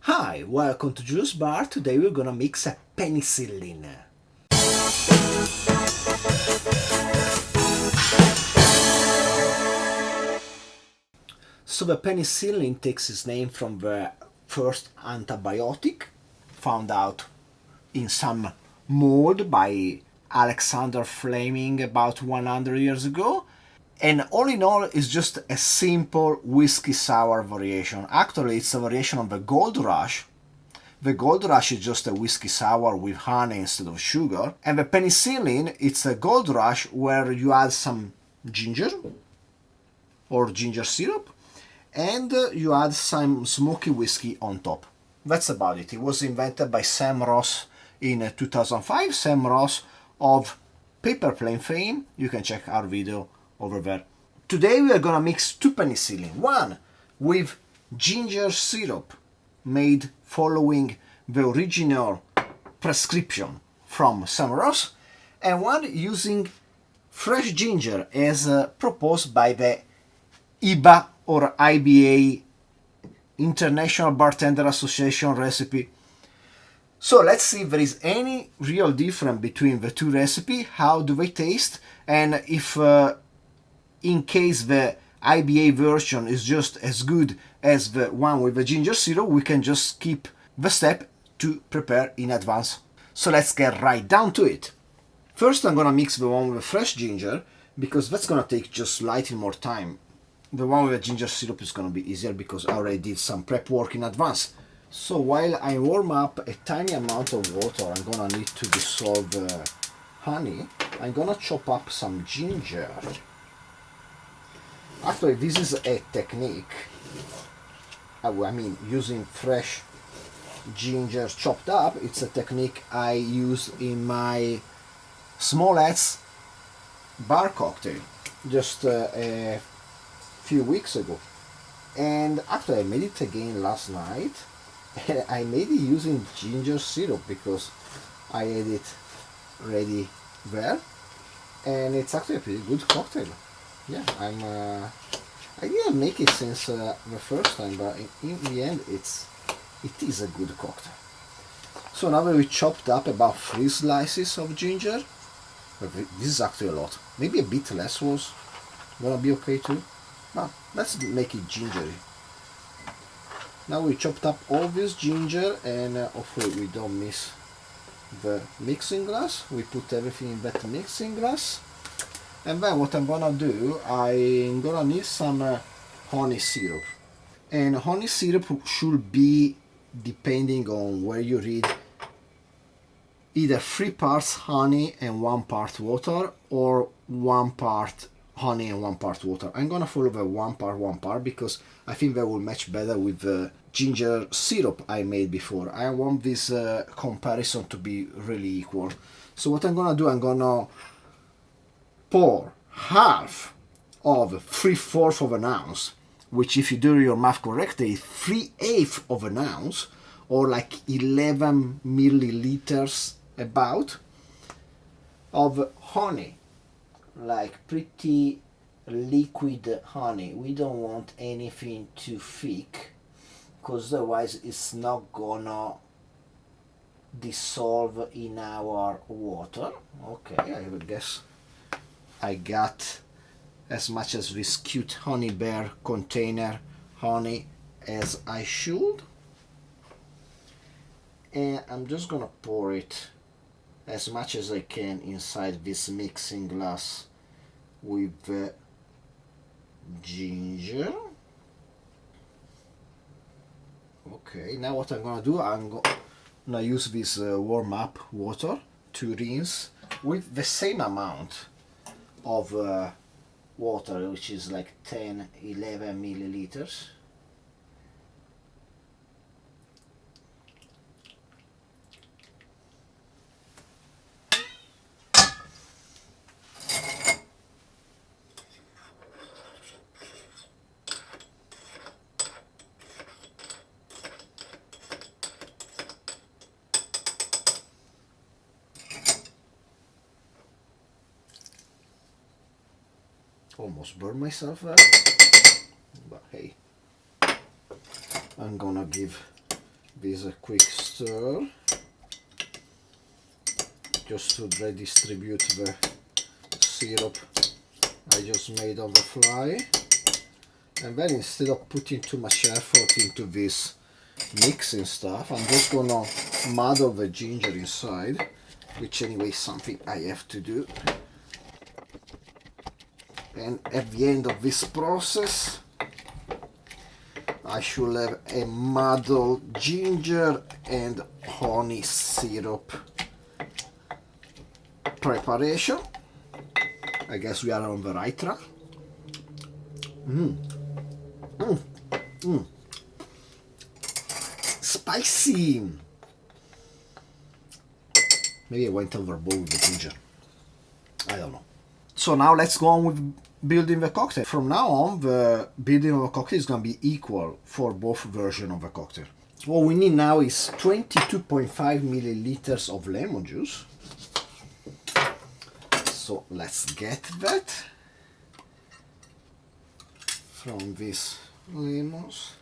Hi, welcome to Juice Bar. Today we're gonna mix a penicillin. So the penicillin takes its name from the first antibiotic found out in some mold by Alexander Fleming about 100 years ago. And all in all, it's just a simple whiskey sour variation. Actually, it's a variation of the Gold Rush. The Gold Rush is just a whiskey sour with honey instead of sugar. And the Penicillin, it's a Gold Rush where you add some ginger or ginger syrup and you add some smoky whiskey on top. That's about it. It was invented by Sam Ross in 2005. Sam Ross of Paper Plane fame. You can check our video over there. Today we are gonna mix two penicillin. One with ginger syrup made following the original prescription from Sam Ross, and one using fresh ginger as proposed by the IBA or IBA, International Bartender Association recipe. So let's see if there is any real difference between the two recipes, how do they taste, and if in case the IBA version is just as good as the one with the ginger syrup, we can just skip the step to prepare in advance. So let's get right down to it. First I'm gonna mix the one with the fresh ginger, because that's gonna take just slightly more time. The one with the ginger syrup is gonna be easier because I already did some prep work in advance. So while I warm up a tiny amount of water, I'm gonna need to dissolve the honey. I'm gonna chop up some ginger. Actually, this is a technique, I mean, using fresh ginger chopped up, it's a technique I use in my Small Hats bar cocktail just a few weeks ago. And actually I made it again last night. I made it using ginger syrup because I had it ready there, and it's actually a pretty good cocktail. Yeah, I didn't make it since the first time, but in the end it is a good cocktail. So now that we chopped up about 3 slices of ginger, this is actually a lot. Maybe a bit less was gonna be okay too, but let's make it gingery. Now we chopped up all this ginger, and hopefully we don't miss the mixing glass. We put everything in that mixing glass. And then what I'm gonna do, I'm gonna need some honey syrup. And honey syrup should be, depending on where you read, either 3 parts honey and 1 part water, or 1 part honey and 1 part water. I'm gonna follow the 1 part because I think that will match better with the ginger syrup I made before. I want this comparison to be really equal. So what I'm gonna do, I'm gonna pour half of 3/4 of an ounce, which if you do your math correctly is 3/8 of an ounce, or like 11 milliliters about, of honey, like pretty liquid honey. We don't want anything too thick because otherwise it's not gonna dissolve in our water. Okay, I would guess I got as much as this cute honey bear container honey as I should, and I'm just gonna pour it as much as I can inside this mixing glass with the ginger. Okay, now what I'm gonna do, I'm gonna use this warm up water to rinse with the same amount of water, which is like 10-11 milliliters. Almost burned myself there, but hey, I'm gonna give with a quick stir, just to redistribute the syrup I just made on the fly. And then instead of putting too much effort into this mixing stuff, I'm just gonna muddle the ginger inside, which anyway is something I have to do. And at the end of this process, I should have a muddled ginger and honey syrup preparation. I guess we are on the right track. Spicy! Maybe I went overboard with the ginger. I don't know. So now let's go on with building the cocktail. From now on, the building of the cocktail is going to be equal for both versions of the cocktail. What we need now is 22.5 milliliters of lemon juice. So let's get that from these lemons.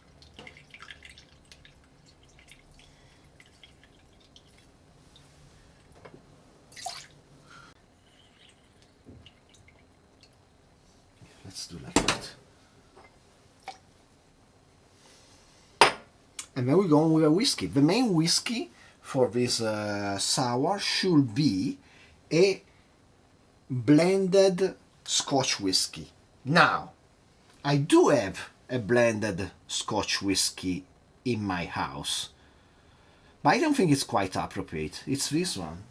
Let's do like that. And then we go on with a whiskey. The main whiskey for this sour should be a blended Scotch whiskey. Now, I do have a blended Scotch whiskey in my house, but I don't think it's quite appropriate. It's this one.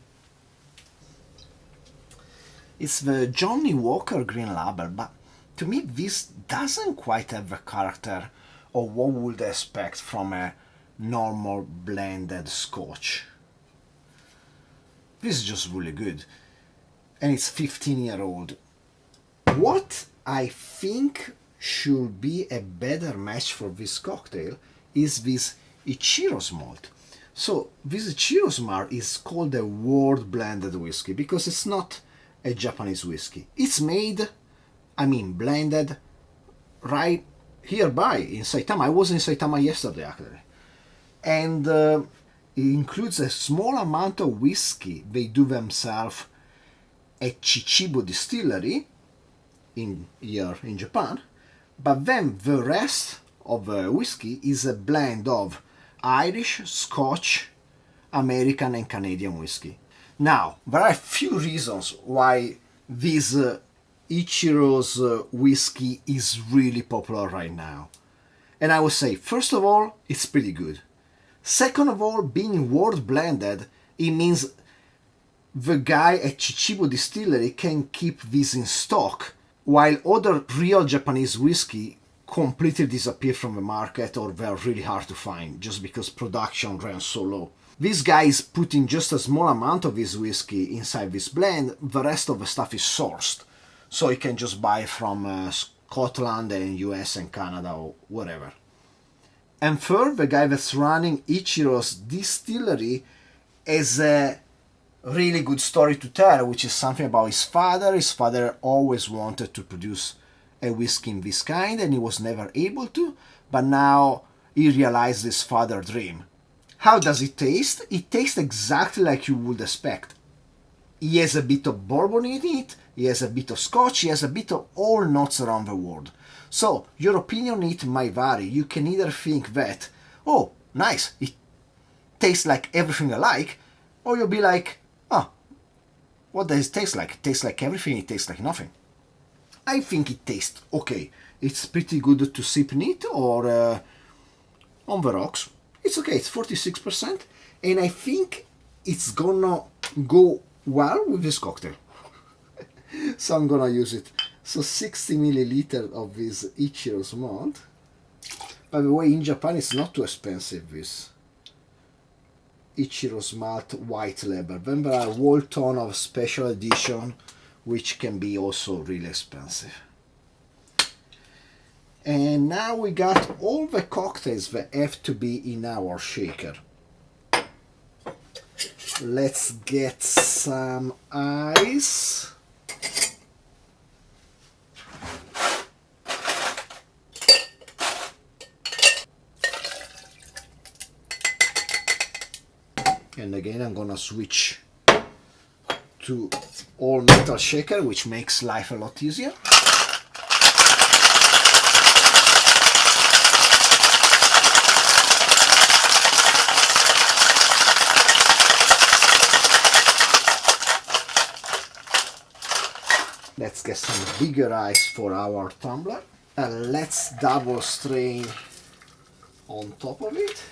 It's the Johnny Walker Green Label, but to me this doesn't quite have the character of what we would expect from a normal blended Scotch. This is just really good. And it's 15-year-old. What I think should be a better match for this cocktail is this Ichiro's malt. So this Ichiro's malt is called a world blended whiskey because it's not a Japanese whiskey. It's made, blended right hereby in Saitama. I was in Saitama yesterday actually. And it includes a small amount of whiskey they do themselves at Chichibu distillery here in Japan, but then the rest of the whiskey is a blend of Irish, Scotch, American and Canadian whiskey. Now, there are a few reasons why this Ichiro's whiskey is really popular right now. And I would say, first of all, it's pretty good. Second of all, being world blended, it means the guy at Chichibu Distillery can keep this in stock, while other real Japanese whiskey completely disappear from the market or they're really hard to find just because production ran so low. This guy is putting just a small amount of his whiskey inside this blend, the rest of the stuff is sourced. So you can just buy from Scotland and US and Canada or whatever. And third, the guy that's running Ichiro's distillery has a really good story to tell, which is something about his father. His father always wanted to produce a whiskey in this kind and he was never able to, but now he realized his father's dream. How does it taste? It tastes exactly like you would expect. He has a bit of bourbon in it, he has a bit of scotch, he has a bit of all notes around the world. So your opinion on it might vary. You can either think that, oh, nice, it tastes like everything I like, or you'll be like, oh, what does it taste like? It tastes like everything, it tastes like nothing. I think it tastes okay. It's pretty good to sip neat or on the rocks. It's okay, it's 46%, and I think it's gonna go well with this cocktail. So I'm gonna use it. So 60 milliliters of this Ichiro's Malt. By the way, in Japan it's not too expensive, this Ichiro's Malt white label. Then there are a whole ton of special edition which can be also really expensive. And now we got all the cocktails that have to be in our shaker. Let's get some ice. And again, I'm gonna switch to all metal shaker, which makes life a lot easier. Let's get some bigger ice for our tumbler. And let's double strain on top of it.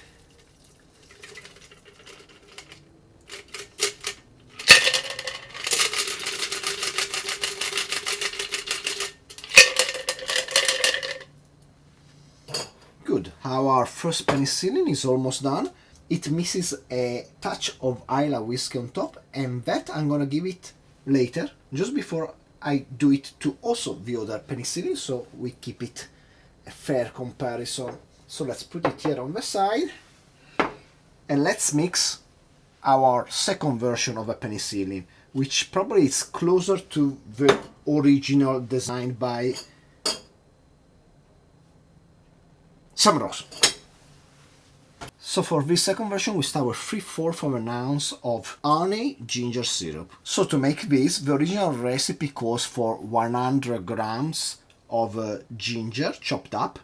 Good. Our first penicillin is almost done. It misses a touch of Islay whiskey on top, and that I'm gonna give it later, just before I do it to also the other penicillin, so we keep it a fair comparison. So let's put it here on the side, and let's mix our second version of a penicillin, which probably is closer to the original designed by Samros. So for this second version we start with 3/4 of an ounce of honey ginger syrup. So to make this, the original recipe calls for 100 grams of ginger chopped up,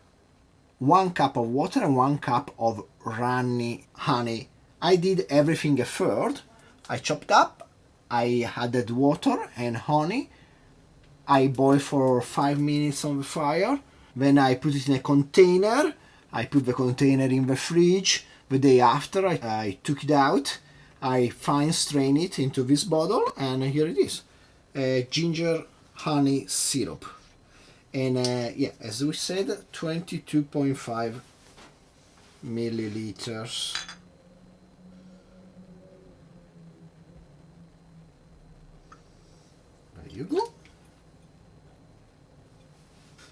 1 cup of water and 1 cup of runny honey. I did everything a third. I chopped up, I added water and honey, I boiled for 5 minutes on the fire, then I put it in a container. I put the container in the fridge. The day after I took it out, I fine strained it into this bottle, and here it is, ginger honey syrup. And yeah, as we said, 22.5 milliliters. There you go.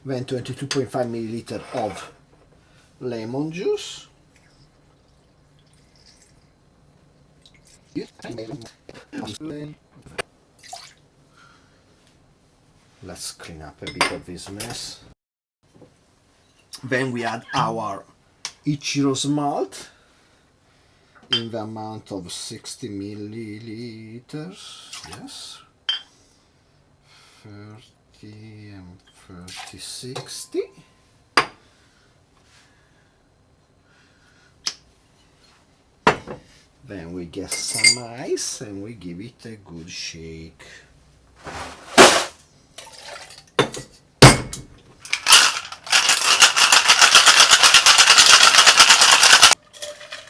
Then 22.5 milliliters of lemon juice. Let's clean up a bit of this mess. Then we add our Ichiro's malt in the amount of 60 milliliters. Yes. 30 and 30, 60. Then we get some ice and we give it a good shake.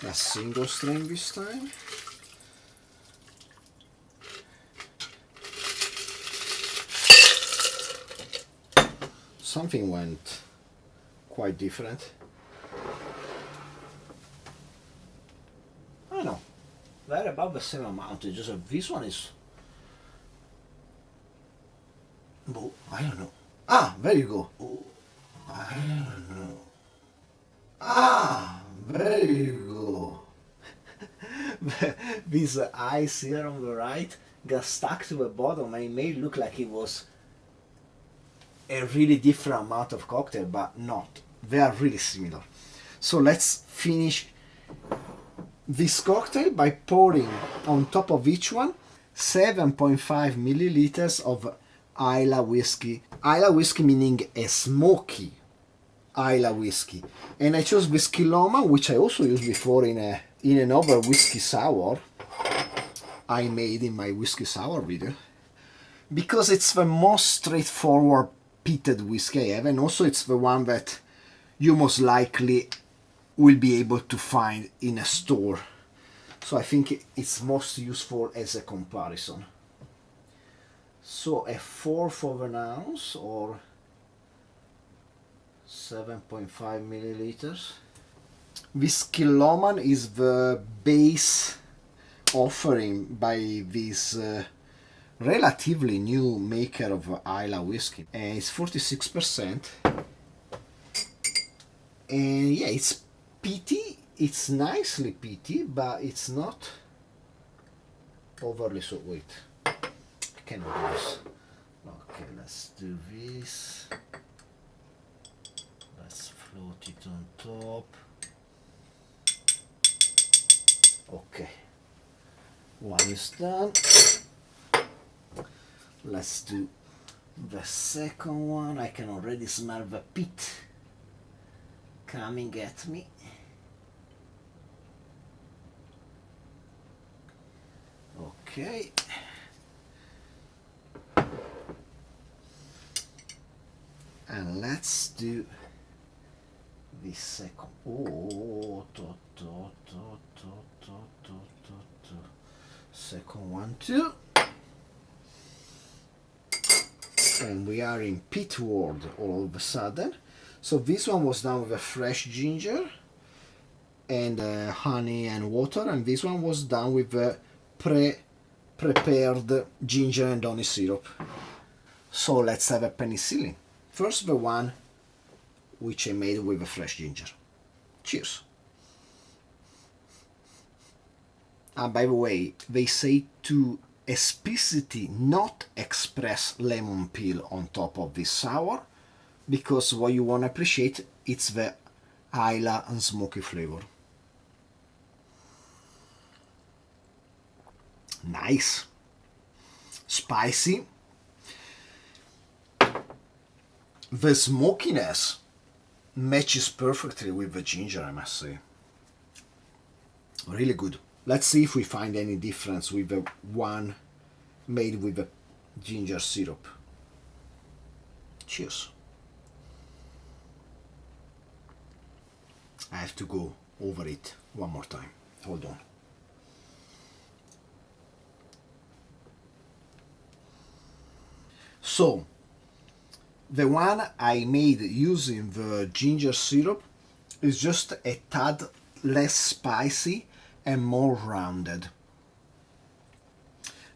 A single strain this time. Something went quite different. I don't know. They're about the same amount. It's just this one is. Oh, I don't know. Ah, there you go. Oh, I don't know. Ah, there you go. This ice here on the right got stuck to the bottom, and it may look like it was a really different amount of cocktail, but not. They are really similar. So let's finish this cocktail by pouring on top of each one 7.5 milliliters of Islay whiskey. Islay whiskey meaning a smoky Islay whiskey. And I chose this Kilchoman, which I also used before in another whiskey sour I made in my whiskey sour video, because it's the most straightforward peated whiskey I have, and also it's the one that you most likely will be able to find in a store. So I think it's most useful as a comparison. So 1/4 of an ounce or 7.5 milliliters. This Kilchoman is the base offering by this relatively new maker of Islay whiskey. It's 46%. And yeah, it's peaty, it's nicely peaty, but it's not overly so. Wait, I cannot do this. Okay, let's do this. Let's float it on top. Okay, one is done. Let's do the second one. I can already smell the peat coming at me. Okay. And let's do the second. Oh, second one too. And we are in peat world all of a sudden. So this one was done with a fresh ginger and honey and water, and this one was done with a prepared ginger and honey syrup. So let's have a penicillin. First the one which I made with a fresh ginger. Cheers. And by the way, they say to explicitly not express lemon peel on top of this sour, because what you want to appreciate it's the Islay and smoky flavor. Nice, spicy. The smokiness matches perfectly with the ginger, I must say. Really good. Let's see if we find any difference with the one made with the ginger syrup. Cheers. I have to go over it one more time. Hold on. So, the one I made using the ginger syrup is just a tad less spicy and more rounded.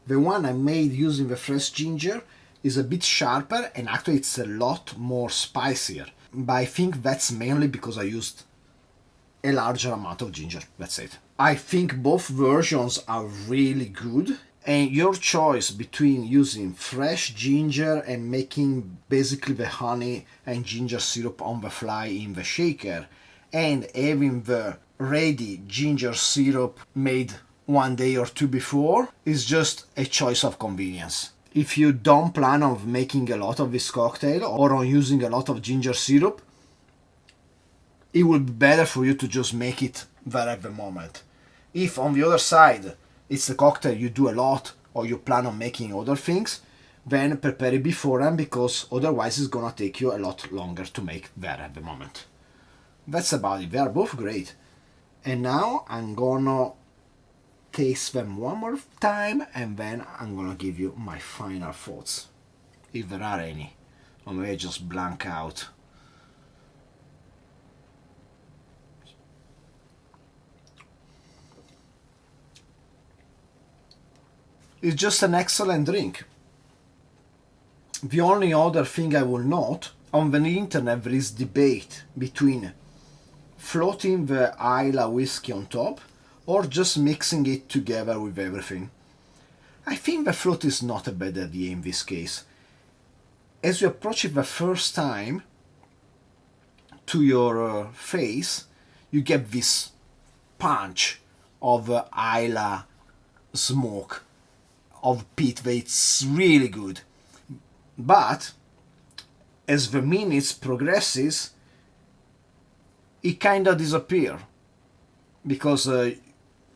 The one I made using the fresh ginger is a bit sharper and actually it's a lot more spicier. But I think that's mainly because I used a larger amount of ginger, that's it. I think both versions are really good, and your choice between using fresh ginger and making basically the honey and ginger syrup on the fly in the shaker and having the ready ginger syrup made one day or two before is just a choice of convenience. If you don't plan on making a lot of this cocktail or on using a lot of ginger syrup, it would be better for you to just make it there at the moment. If on the other side it's a cocktail you do a lot or you plan on making other things, then prepare it beforehand, because otherwise it's gonna take you a lot longer to make there at the moment. That's about it. They are both great. And now I'm gonna taste them one more time and then I'm gonna give you my final thoughts, if there are any, or maybe I just blank out. It's just an excellent drink. The only other thing I will note, on the internet there is debate between floating the Islay whiskey on top or just mixing it together with everything. I think the float is not a bad idea in this case. As you approach it the first time to your face, you get this punch of Islay smoke, of peat, that it's really good. But as the minutes progresses, it kinda disappears, because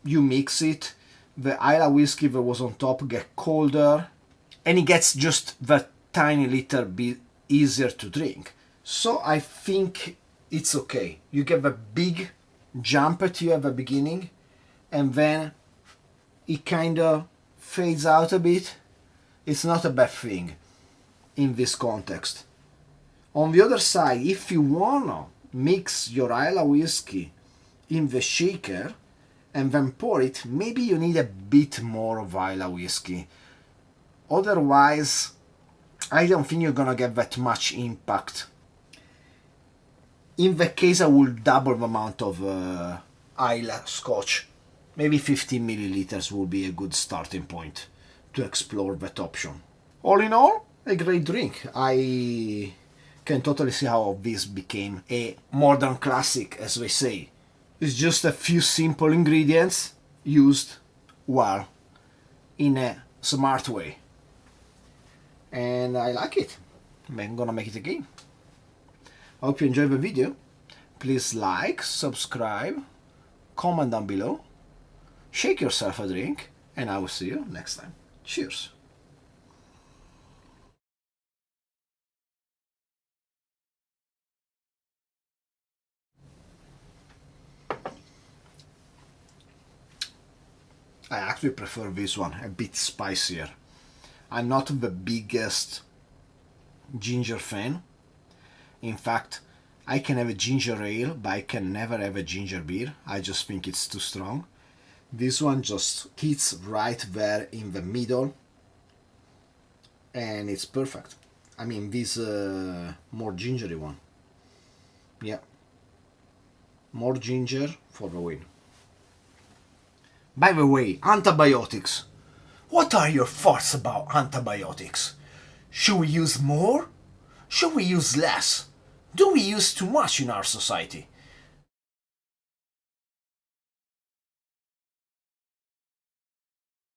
you mix it, the Islay whiskey that was on top gets colder, and it gets just that tiny little bit easier to drink. So I think it's okay. You get a big jump at you at the beginning, and then it kinda fades out a bit. It's not a bad thing in this context. On the other side, if you wanna mix your Islay whiskey in the shaker and then pour it, maybe you need a bit more of Islay whiskey. Otherwise, I don't think you're gonna get that much impact. In that case, I will double the amount of Islay scotch. Maybe 15 milliliters will be a good starting point to explore that option. All in all, a great drink. I can totally see how this became a modern classic, as they say. It's just a few simple ingredients used well. in a smart way. And I like it. I'm gonna make it again. I hope you enjoyed the video. Please like, subscribe, comment down below, shake yourself a drink, and I will see you next time. Cheers! I actually prefer this one, a bit spicier. I'm not the biggest ginger fan. In fact, I can have a ginger ale, but I can never have a ginger beer. I just think it's too strong. This one just hits right there in the middle, and it's perfect. I mean, this more gingery one. Yeah. More ginger for the win. By the way, antibiotics. What are your thoughts about antibiotics? Should we use more? Should we use less? Do we use too much in our society?